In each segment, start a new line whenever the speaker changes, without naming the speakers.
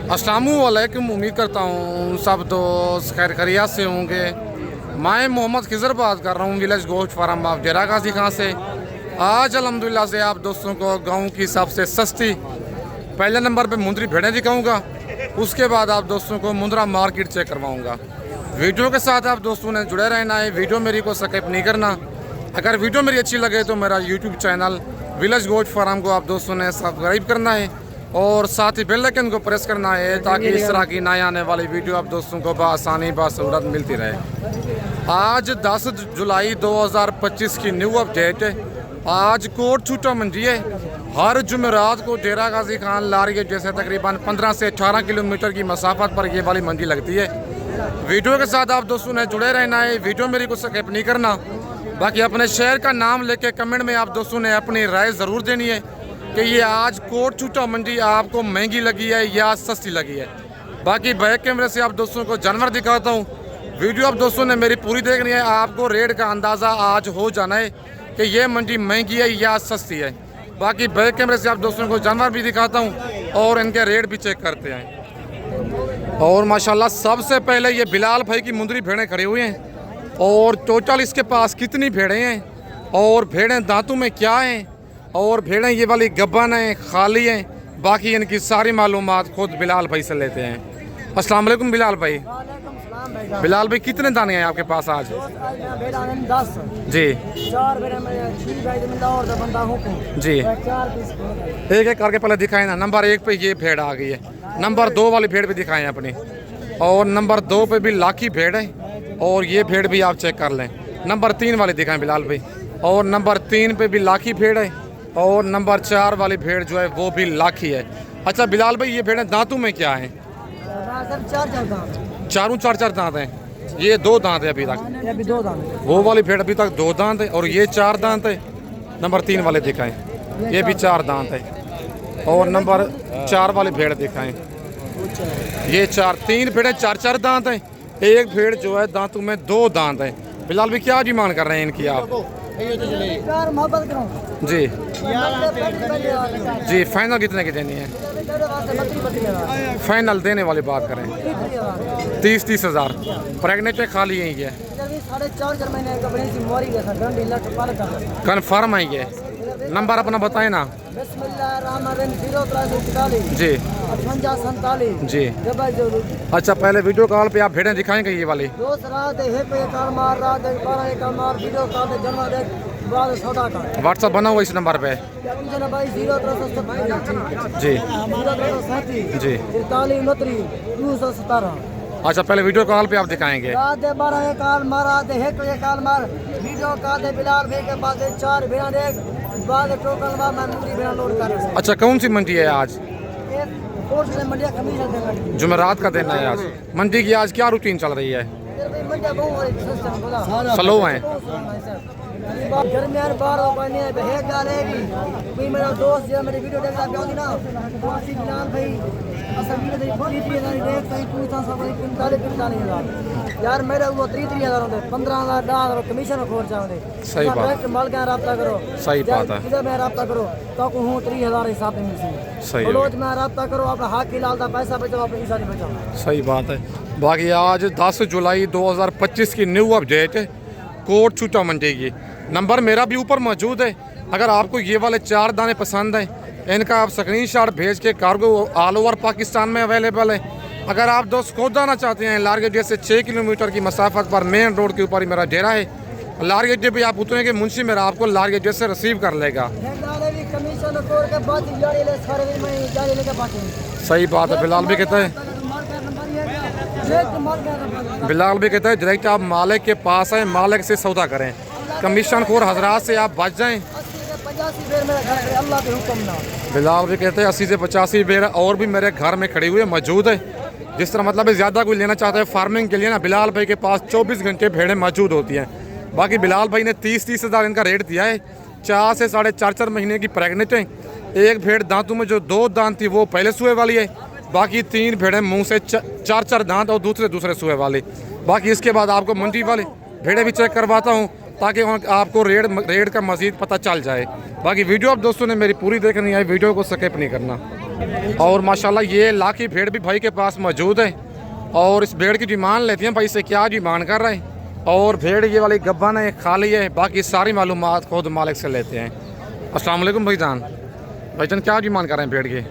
अस्सलामुअलैकुम। उम्मीद करता हूँ सब दोस्त खैर खैरियत से होंगे। मैं मोहम्मद खिजर बात कर रहा हूँ विलेज गोश्त फार्म ऑफ डेरा गाजी खां से। आज अल्हम्दुलिल्लाह से आप दोस्तों को गाँव की सबसे सस्ती पहले नंबर पे मुंदरी भेड़ें दिखाऊंगा। उसके बाद आप दोस्तों को मुंद्रा मार्केट चेक करवाऊंगा। वीडियो के साथ आप दोस्तों ने जुड़े रहना है, वीडियो मेरी को स्किप नहीं करना। अगर वीडियो मेरी अच्छी लगे तो मेरा यूट्यूब चैनल विलेज गोश्त फार्म को आप दोस्तों ने सब्सक्राइब करना है और साथ ही बेल आइकन को प्रेस करना है ताकि इस तरह की नई आने वाली वीडियो आप दोस्तों को बआसानी बासहूलत मिलती रहे। आज 10 जुलाई 2025 की न्यू अपडेट है। आज कोट छूटा मंडी है। हर जुमेरात को डेरा गाजी खान लारी जैसे तकरीबन 15 से 18 किलोमीटर की मसाफत पर ये वाली मंडी लगती है। वीडियो के साथ आप दोस्तों ने जुड़े रहना है, वीडियो मेरी को स्किप नहीं करना। बाकी अपने शहर का नाम लेके कमेंट में आप दोस्तों ने अपनी राय ज़रूर देनी है कि ये आज कोट छूटा मंडी आपको महंगी लगी है या सस्ती लगी है। बाकी बैक कैमरे से आप दोस्तों को जानवर दिखाता हूँ। वीडियो आप दोस्तों ने मेरी पूरी देखनी है, आपको रेट का अंदाज़ा आज हो जाना है कि ये मंडी महंगी है या सस्ती है। बाकी बैक कैमरे से आप दोस्तों को जानवर भी दिखाता हूँ और इनके रेट भी चेक करते हैं। और माशाल्लाह सबसे पहले ये बिलाल भाई की मुंदरी भेड़ें खड़ी हुई हैं और टोटल इसके पास कितनी भेड़ें हैं और भेड़ें दांतों में क्या हैं और भेड़ें ये वाली गब्बन हैं खाली हैं। बाकी इनकी सारी मालूमात खुद बिलाल भाई से लेते हैं। अस्सलाम वालेकुम बिलाल भाई। बिलाल भाई कितने दाने हैं आपके पास आज?
10
जी जी, एक एक करके पहले दिखाए ना। नंबर 1 पे ये भेड़ आ गई है, नंबर 2 वाली भेड़ भी दिखाएं अपनी, और नंबर 2 पे भी लाखी भेड़ है और ये भेड़ भी आप चेक कर लें। नंबर 3 वाली दिखाएं बिलाल भाई, और नंबर 3 पे भी लाखी भेड़ है और नंबर 4 वाली भेड़ जो है वो भी लाखी है। अच्छा बिलाल भाई ये भेड़ें दांतों में क्या हैं? चारों 4 दांत हैं। ये 2 दांत है अभी तक,
अभी 2 दांत।
वो वाली भेड़ अभी तक 2 दांत है और ये 4 दांत है। नंबर 3 वाले दिखाएं, ये भी 4 दांत है और नंबर 4 वाली भेड़ दिखाएं, ये 3 भेड़ें 4 दांत हैं। एक भेड़ जो है दांतों में 2 दांत है। बिलाल भाई क्या डिमांड कर रहे हैं इनकी आप? जी जी, फाइनल कितने की देनी है? फाइनल देने वाली बात करें 30 हज़ार। प्रेगनेंट है खाली यही है? 4.5 कन्फर्म है ये। नंबर अपना बताएं ना। जी जी। अच्छा पहले वीडियो कॉल पे आप भेड़ें दिखाएंगे ये वाली? व्हाट्सअप बना हुआ इस नंबर पे? जी जी। अच्छा पहले वीडियो कॉल पे आप दिखाएंगे? अच्छा कौन सी मंडी है आज? जुमेरात का दिन है आज। मंडी की आज क्या रूटीन चल रही है? स्लो है।
मेरा दोस्त जो मेरी वीडियो देख रहा ना यार मेरे वो 30,000 होते 15,000 10,000 कमीशन खर्चा होते।
सही बात।
माल का रब्ता करो।
सही बात है।
किधर में रब्ता करो तो हूँ 30,000 हिसाब में मिलती।
सही
रोज में रब्ता करो, अपना हाथ की लालता पैसा बचाओ, अपने हिसाब से बचाओ।
सही बात है। बाकी आज 10 जुलाई 2025 की न्यू अपडेट है कोट छूटा मंडी की। नंबर मेरा भी ऊपर मौजूद है। अगर आपको ये वाले 4 दाने पसंद हैं इनका आप स्क्रीनशॉट भेज के, कार्गो ऑल ओवर पाकिस्तान में अवेलेबल है। अगर आप दोस्त खुद आना चाहते हैं लारगेट से 6 किलोमीटर की मसाफत पर मेन रोड के ऊपर ही मेरा डेरा है। लारगेट भी आप उतरेंगे मुंशी मेरा आपको लारगेट से रिसीव कर लेगा। सही बात है। बिलाल भी कहता है डायरेक्ट आप मालिक के पास आए, मालिक से सौदा करें, कमीशन खोर हजरात से आप बच जाएं। बिलाल भी कहते हैं 80 से 85 बेर और भी मेरे घर में खड़ी हुई मौजूद है। जिस तरह मतलब ज़्यादा कोई लेना चाहता है फार्मिंग के लिए ना, बिलाल भाई के पास 24 घंटे भेड़ें मौजूद होती हैं। बाकी बिलाल भाई ने 30 हज़ार इनका रेट दिया है। 4 से 4.5 महीने की प्रेगनेंट है। एक भेड़ दांतों में जो 2 दांत थी वो पहले सुए वाली है। बाकी 3 भेड़ें मुंह से 4 दांत और दूसरे सुए वाली। बाकी इसके बाद आपको मंडी वाली भेड़ें भी चेक करवाता हूँ ताकि आपको रेट का मज़ीद पता चल जाए। बाकी वीडियो आप दोस्तों ने मेरी पूरी देखनी है, वीडियो को स्किप नहीं करना। और माशाल्लाह ये लाखी भेड़ भी भाई के पास मौजूद है। और इस भेड़ की डिमांड लेते हैं भाई से, क्या डिमांड कर रहे हैं। और भेड़ ये वाली गब्बन है, खाली है, बाकी सारी मालूमात खुद मालिक से लेते हैं। अस्सलाम वालेकुम भाईजान। भाईजान क्या डिमांड कर रहे हैं भेड़ की?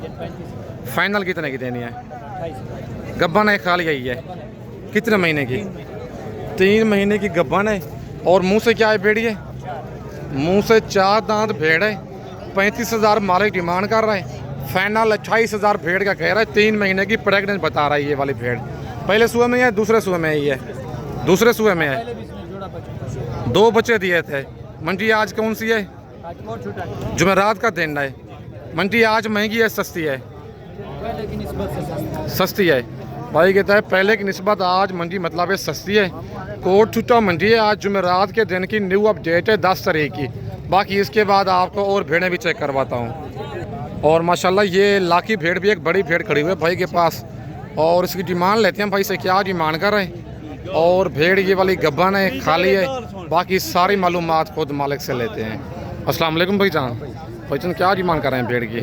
फाइनल कितने की देनी है? गब्बन है, खाली यही है। कितने महीने की? 3 महीने की गब्बन है। और मुंह से क्या है भेड़? ये मुंह से 4 दांत भेड़ है। 35,000 मालिक डिमांड कर रहा है। फाइनल 28,000 भेड़ का कह रहा है। 3 महीने की प्रेगनेंट बता रहा है ये वाली भेड़। पहले सुबह में है, दूसरे सुबह में ही है? दूसरे सुबह में है। 2 बच्चे दिए थे। मंडी आज कौन सी है? जुमेरात का दिन है। मंडी आज महंगी है, सस्ती है? सस्ती है। भाई कहता है पहले की निस्बत आज मंडी मतलब है सस्ती है। कोट छुट्टा मंडी है। आज जुमेरात के दिन की न्यू अपडेट है 10 तारीख की। बाकी इसके बाद आपको और भेड़ें भी चेक करवाता हूँ। और माशाल्लाह ये लाखी भेड़ भी एक बड़ी भेड़ खड़ी हुई है भाई के पास। और इसकी डिमांड लेते हैं भाई से, क्या डिमांड कर रहे हैं। और भेड़ ये वाली गब्बन है, खाली है, बाकी सारी मालूमात खुद मालिक से लेते हैं। अस्सलाम वालेकुम भाईजान। भाईजान क्या डिमांड कर रहे हैं भेड़ की?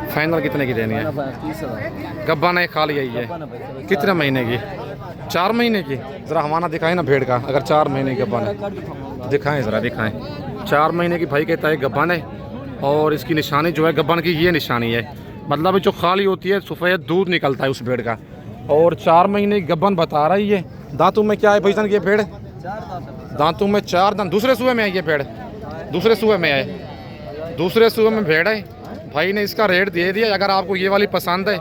फाइनल कितने की देनी है? गब्बन है, खाली है। ये कितने महीने की? 4 महीने की। ज़रा हमारा दिखाएं ना भेड़ का, अगर 4 महीने की गब्बन है दिखाएं, ज़रा दिखाएं। 4 महीने की भाई कहता है गब्बन है। और इसकी निशानी जो है गब्बन की, ये निशानी है, मतलब जो खाली होती है सफ़ेद दूध निकलता है उस भेड़ का। और 4 महीने की गब्बन बता रही है। दांतों में क्या है भाईजान ये भेड़? दांतों में 4 दांत। दूसरे सूबे में है ये भेड़? दूसरे सूबे में है। दूसरे सूबे में भेड़ है। भाई ने इसका रेट दे दिया। अगर आपको ये वाली पसंद है,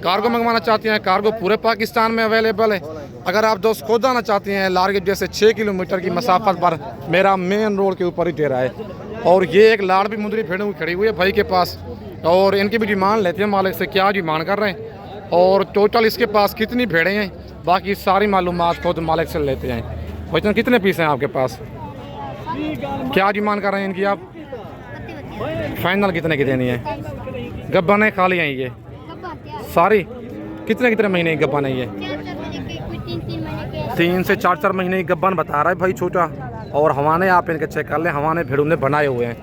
कार्गो मंगवाना चाहते हैं, कार्गो पूरे पाकिस्तान में अवेलेबल है। अगर आप दोस्त खुद आना चाहते हैं, लारगेट जैसे 6 किलोमीटर की मसाफत पर मेरा मेन रोड के ऊपर ही डेरा है। और ये एक लाड़ भी मुंदरी भेड़ खड़ी हुई है भाई के पास। और इनकी भी डिमांड लेते हैं मालिक से, क्या डिमांड कर रहे हैं और टोटल इसके पास कितनी भेड़ें हैं, बाकी सारी मालूमात खुद मालिक से लेते हैं। भाईजान कितने पीस हैं आपके पास? क्या डिमांड कर रहे हैं इनकी आप? फाइनल कितने की देनी है? गब्बन है, खाली हैं ये सारी? कितने कितने महीने की गब्बन है ये? 3 से 4 महीने की गब्बन बता रहा है भाई छोटा। और हवाने आप इनके चेक कर लें, हवाने भेड़ों ने बनाए हुए हैं।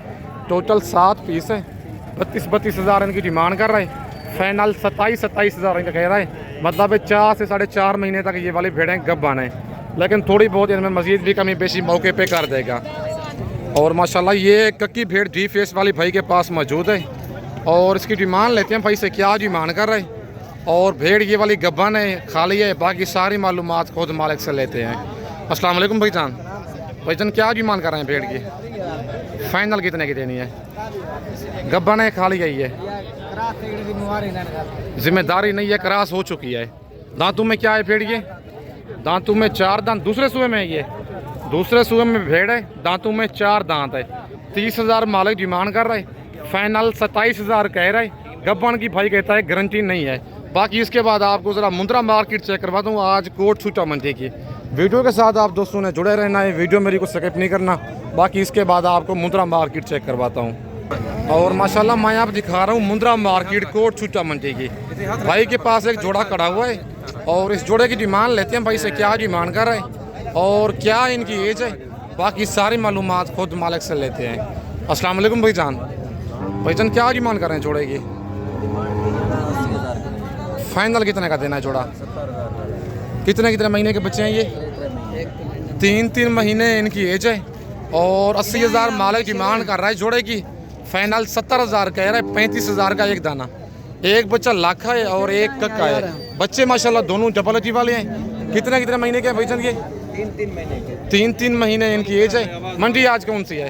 टोटल 7 पीस है। 32,000 इनकी डिमांड कर रहे हैं। फाइनल 27,000 इनका कह रहा है। मतलब 4 से 4.5 महीने तक ये वाली भेड़ें गब्बन है। लेकिन थोड़ी बहुत इनमें मजीद भी कमी बेशी मौके पे कर देगा। और माशाल्लाह ये कक्की भेड़ डी फेस वाली भाई के पास मौजूद है। और इसकी डिमांड लेते हैं भाई से, क्या डिमांड कर रहे हैं। और भेड़ ये वाली गब्बन है, खाली है, बाकी सारी मालूमात खुद मालिक से लेते हैं। अस्सलाम वालेकुम भाईजान। भाईजान क्या डिमांड कर रहे हैं भेड़ की? फाइनल कितने की देनी है? गब्बन है, खाली है ये? जिम्मेदारी नहीं है, क्रॉस हो चुकी है। दांतों में क्या है भेड़ ये? दांतों में 4 दांत। दूसरे सूबे में है ये? दूसरे सूबे में भेड़ है, दांतों में 4 दांत है। 30,000 मालिक डिमांड कर रहे हैं। फाइनल 27,000 कह रहे हैं। गब्बन की भाई कहता है गारंटी नहीं है। बाकी इसके बाद आपको ज़रा मुंद्रा मार्केट चेक करवा दूँ आज कोट छूटा मंडी की। वीडियो के साथ आप दोस्तों ने जुड़े रहना है, वीडियो मेरी को स्किप नहीं करना। बाकी इसके बाद आपको मुंद्रा मार्केट चेक करवाता हूँ। और माशाल्लाह मैं आप दिखा रहा हूँ मुंद्रा मार्केट कोट छूटा मंडी की। भाई के पास एक जोड़ा खड़ा हुआ है। और इस जोड़े की डिमांड लेते हैं भाई से, क्या डिमांड कर रहे हैं और क्या इनकी एज है, बाकी सारी मालूमात खुद मालिक से लेते हैं। अस्सलाम वालेकुम भाईजान। भाईजान क्या डिमांड कर रहे हैं जोड़े की? फाइनल कितने का देना है जोड़ा? कितने कितने महीने के बच्चे हैं ये? 3 महीने इनकी एज है। और 80,000 मालिक डिमांड कर रहा है जोड़े की। फाइनल 70,000 कह रहा है। 35,000 का एक दाना। एक बच्चा लाखा है और एक कक्का है। बच्चे माशाल्लाह दोनों डबल वाले हैं। कितने कितने महीने के हैं भाईजान ये? 3 महीने इनकी एज है। मंडी आज कौन सी है?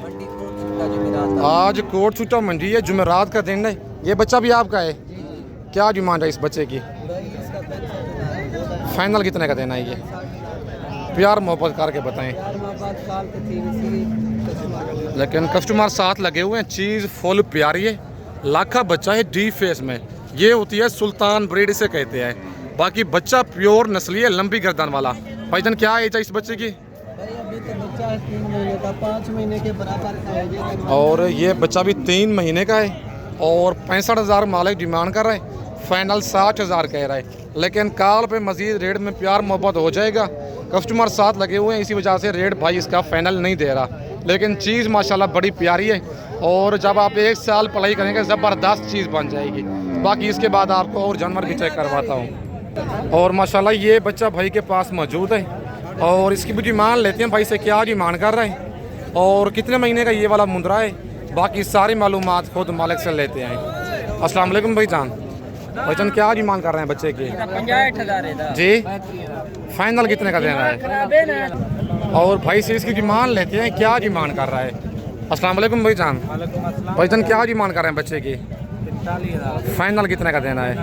आज कोट छूटा मंडी है, जुमेरात का दिन है। ये बच्चा भी आपका है? क्या डिमांड है इस बच्चे की? फाइनल कितने का देना है ये? प्यार मोहब्बत करके बताएं। लेकिन कस्टमर साथ लगे हुए हैं, चीज़ फुल प्यारी है। लाखा बच्चा है डी फेस में। ये होती है सुल्तान ब्रीड इसे कहते हैं। बाकी बच्चा प्योर नस्ली है, लंबी गर्दन वाला। भाईजान क्या एज है इस बच्चे की?
अभी तो बच्चा है 3 महीने का, 5 महीने के बराबर का है।
और ये बच्चा भी 3 महीने का है। और 65,000 मालिक डिमांड कर रहे हैं। फाइनल 60,000 कह रहा है। लेकिन कॉल पे मजीद रेट में प्यार मोहब्बत हो जाएगा। कस्टमर साथ लगे हुए हैं, इसी वजह से रेट भाई इसका फाइनल नहीं दे रहा। लेकिन चीज़ माशाल्लाह बड़ी प्यारी है। और जब आप 1 साल पढ़ाई करेंगे ज़बरदस्त चीज़ बन जाएगी। बाकी इसके बाद आपको और जानवर भी चेक करवाता हूँ। और माशाल्लाह ये बच्चा भाई के पास मौजूद है और इसकी भी डिमांड लेते हैं भाई से, क्या डिमांड कर रहे हैं और कितने महीने का ये वाला मुंदरा है। बाकी सारी मालूमात खुद मालिक से लेते हैं। अस्सलाम वालेकुम भाईजान। भाईजान क्या डिमांड कर रहे हैं बच्चे की?
50,000
जी, फाइनल कितने का देना है? और भाई से इसकी डिमांड लेते हैं, क्या डिमांड कर रहा है? अस्सलाम वालेकुम भाईजान। भाईजान क्या डिमांड कर रहे हैं बच्चे की?
45,000
फाइनल कितने का देना है?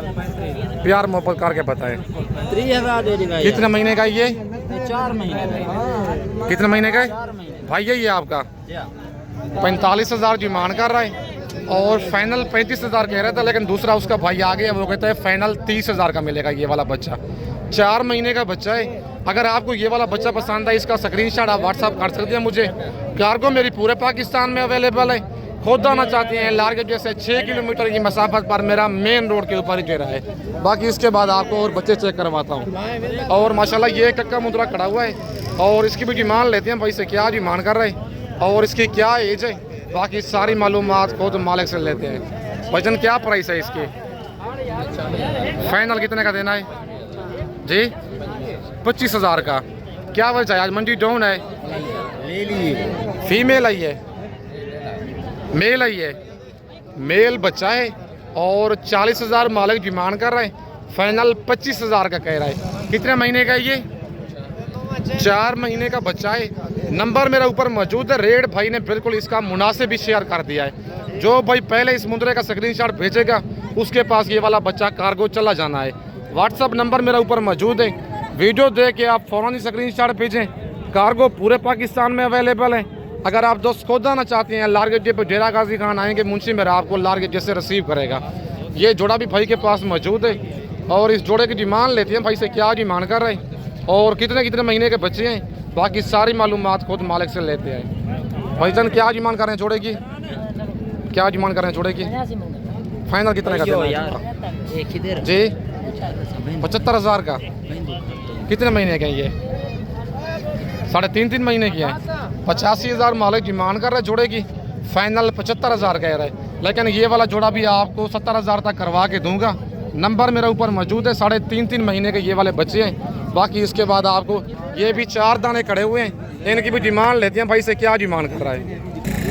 प्यार मोहब्बत करके बताएं।
30,000 दे देगा।
कितने महीने का ये?
4 महीने का।
कितने महीने का है
4 महीने
भाई? यही है आपका? 45,000 डिमांड कर रहा है और फाइनल 35,000 कह रहा था, लेकिन दूसरा उसका भाई आ गया, वो कहता है फाइनल 30,000 का मिलेगा ये वाला बच्चा। 4 महीने का बच्चा है। अगर आपको ये वाला बच्चा पसंद है, इसका स्क्रीनशॉट आप व्हाट्सअप कर सकते हैं मुझे। कार्गो मेरी पूरे पाकिस्तान में अवेलेबल है। खुद आना चाहते हैं लारगेट जैसे 6 किलोमीटर की मसाफत पर मेरा मेन रोड के ऊपर ही डेरा है। बाकी इसके बाद आपको और बच्चे चेक करवाता हूँ। और माशाल्लाह ये कक्का मुद्रा खड़ा हुआ है और इसकी भी डिमांड लेते हैं भाई से, क्या डिमांड कर रहे हैं और इसकी क्या एज है। बाकी सारी मालूमात खुद मालिक से लेते हैं। वजन क्या प्राइस है इसकी? फाइनल कितने का देना है जी? 25,000 का। क्या वजह है? आज मंडी डाउन है।
ले लिए।
फीमेल आई है, मेल आई है? मेल बच्चा है और 40,000 मालिक डिमांड कर रहे हैं। फाइनल 25,000 का कह रहा है। कितने महीने का है ये? 4 महीने का बच्चा है। नंबर मेरा ऊपर मौजूद है। रेट भाई ने बिल्कुल इसका मुनासिब भी शेयर कर दिया है। जो भाई पहले इस मुद्रे का स्क्रीनशॉट भेजेगा उसके पास ये वाला बच्चा कार्गो चला जाना है। व्हाट्सअप नंबर मेरा ऊपर मौजूद है। वीडियो देख के आप फ़ौरन ही स्क्रीनशॉट भेजें। कार्गो पूरे पाकिस्तान में अवेलेबल है। अगर आप दोस्त खुद आना चाहते हैं लारगेट पर डेरा गाजी खान आएंगे, मुंशी मेरा आपको लारगेट जैसे रिसीव करेगा। ये जोड़ा भी भाई के पास मौजूद है और इस जोड़े की डिमांड लेते हैं भाई से, क्या डिमांड कर रहे हैं और कितने कितने महीने के बच्चे हैं। बाकी सारी मालूमात खुद मालिक से लेते हैं। भाईजान क्या डिमांड कर रहे हैं जोड़े की? क्या डिमांड कर रहे हैं जोड़े की? फाइनल कितने का देना है जी? 75,000 का। कितने महीने के हैं ये? 3.5 महीने की है। 85,000 मालिक डिमांड कर रहा है जोड़े की। फाइनल 75,000 कह रहा है। लेकिन ये वाला जोड़ा भी आपको 70,000 तक करवा के दूंगा। नंबर मेरा ऊपर मौजूद है। 3.5 महीने के ये वाले बच्चे हैं। बाकी इसके बाद आपको ये भी 4 दाने खड़े हुए हैं, इनकी भी डिमांड लेते हैं भाई से, क्या डिमांड कर रहा है।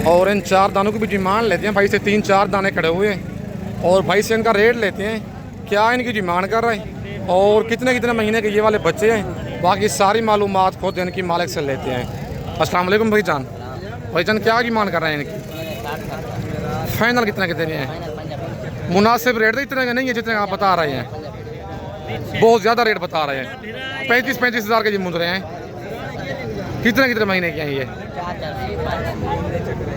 और इन 4 दानों की भी डिमांड लेते हैं भाई से। 3-4 दाने खड़े हुए हैं और भाई से इनका रेट लेते हैं, क्या इनकी डिमांड कर रहे हैं और कितने कितने महीने के ये वाले बच्चे हैं। बाकी सारी मालूमात खुद इनकी मालिक से लेते हैं। अस्सलाम वालेकुम भाईजान। भाईजान क्या डिमांड कर रहे हैं इनकी? फाइनल कितने के देने हैं? मुनासिब रेट इतने के नहीं है जितने आप बता रहे हैं, बहुत ज़्यादा रेट बता रहे हैं। 35,000 के ये मुद्रे हैं। कितने कितने महीने के हैं ये?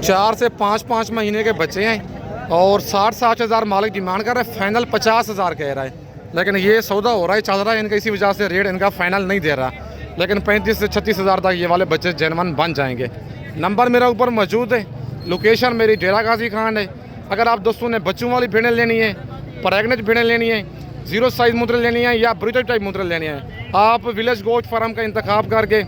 4 से 5 महीने के बच्चे हैं और 60,000 मालिक डिमांड कर रहे हैं। फाइनल 50,000 कह रहा है। लेकिन ये सौदा हो रहा है, चल रहा है इनका, इसी वजह से रेट इनका फाइनल नहीं दे रहा। लेकिन 35 से 36,000 तक ये वाले बच्चे जेनवन बन जाएंगे। नंबर मेरा ऊपर मौजूद है। लोकेशन मेरी डेरा गाजी खान है। अगर आप दोस्तों ने बच्चों वाली भेड़ें लेनी है, प्रेगनेंट भेड़ें लेनी है, 0 साइज मुद्रे लेनी है या ब्रीडर टाइप मुद्रे लेनी है, आप विलेज गोश्त फार्म का इंतखाब करके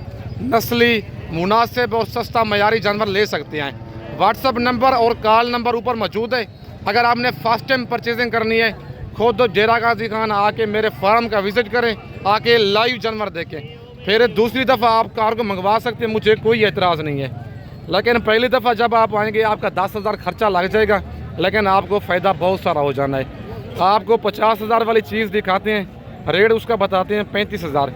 नस्ली मुनासिब और सस्ता मयारी जानवर ले सकते हैं। व्हाट्सअप नंबर और कॉल नंबर ऊपर मौजूद है। अगर आपने फर्स्ट टाइम परचेजिंग करनी है, खुद डेरा गाजी खान आके मेरे फार्म का विज़िट करें, आके लाइव जानवर देखें। फिर दूसरी दफ़ा आप कार्गो मंगवा सकते हैं, मुझे कोई एतराज़ नहीं है। लेकिन पहली दफ़ा जब आप आएंगे आपका 10,000 खर्चा लग जाएगा, लेकिन आपको फ़ायदा बहुत सारा हो जाना है। आपको 50,000 वाली चीज़ दिखाते हैं, रेट उसका बताते हैं 35,000।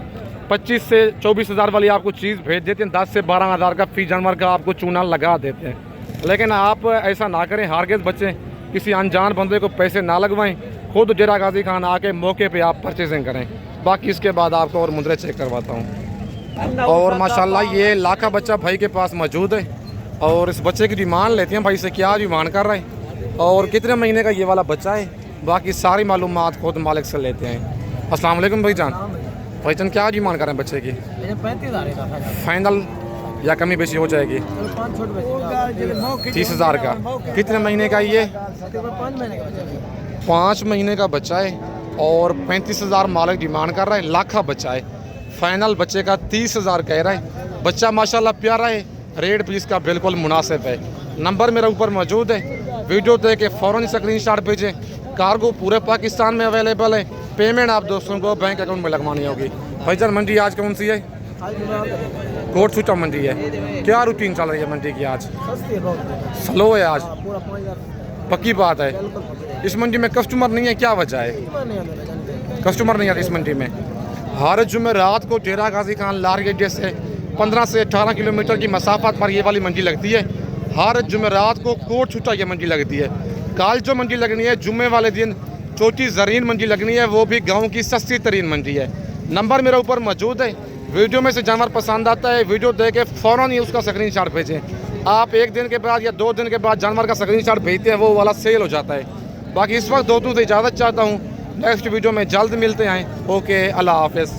25 से 24,000 वाली आपको चीज़ भेज देते हैं। 10 से 12,000 का फी जानवर का आपको चूना लगा देते हैं। लेकिन आप ऐसा ना करें, हारगिज़ बच्चे किसी अनजान बंदे को पैसे ना लगवाएं। खुद डेरा गाजी खान आके मौके पे आप परचेजिंग करें। बाकी इसके बाद आपको और मुद्रे चेक करवाता हूँ। और माशाल्लाह ये लाखा बच्चा भाई के पास मौजूद है और इस बच्चे की डिमांड लेते हैं भाई से, क्या डिमांड कर रहे हैं और कितने महीने का ये वाला बच्चा है। बाकी सारी मालूमात खुद मालिक से लेते हैं। अस्सलाम वालेकुम भाईजान। भाईजान क्या डिमांड कर रहे हैं बच्चे की?
35,000
फाइनल या कमी बेशी हो जाएगी? 30,000 का। कितने महीने का ये? 5 महीने का बच्चा है और 35,000 मालिक डिमांड कर रहा है। लाखा बच्चा है। फाइनल बच्चे का 30,000 कह रहा है। बच्चा माशाल्लाह प्यारा है, रेट भी इसका बिल्कुल मुनासिब है। नंबर मेरा ऊपर मौजूद है, वीडियो देख के फ़ौरन स्क्रीनशॉट भेजें। कार्गो पूरे पाकिस्तान में अवेलेबल है। पेमेंट आप दोस्तों को बैंक अकाउंट में लगवानी होगी। भाईजान मंडी आज कौन सी है? कोट सूचा मंडी है। क्या रूटीन चल रही है मंडी की आज?
सस्ती है बहुत,
स्लो है आज,
पूरा 5000
पक्की बात है। इस मंडी में कस्टमर नहीं है, क्या वजह है?
नहीं आता।
कस्टमर नहीं आते इस मंडी में। हर जुमेरात को डेरा गाजी खान लार गेट से 15 से 18 किलोमीटर की मसाफत पर ये वाली मंडी लगती है। हर जुमेरात को कोट छुट्टा ये मंडी लगती है। कल जो मंडी लगनी है जुम्मे वाले दिन चोटी ज़रीन मंडी लगनी है, वो भी गांव की सस्ती तरीन मंडी है। नंबर मेरे ऊपर मौजूद है। वीडियो में से जानवर पसंद आता है, वीडियो देख के फ़ौरन ही उसका स्क्रीनशॉट भेजें। आप 1 दिन के बाद या 2 दिन के बाद जानवर का स्क्रीनशॉट भेजते हैं, वो वाला सेल हो जाता है। बाकी इस वक्त दोस्तों से इजाज़त चाहता हूँ। नेक्स्ट वीडियो में जल्द मिलते हैं। ओके, अल्लाह हाफ़िज़।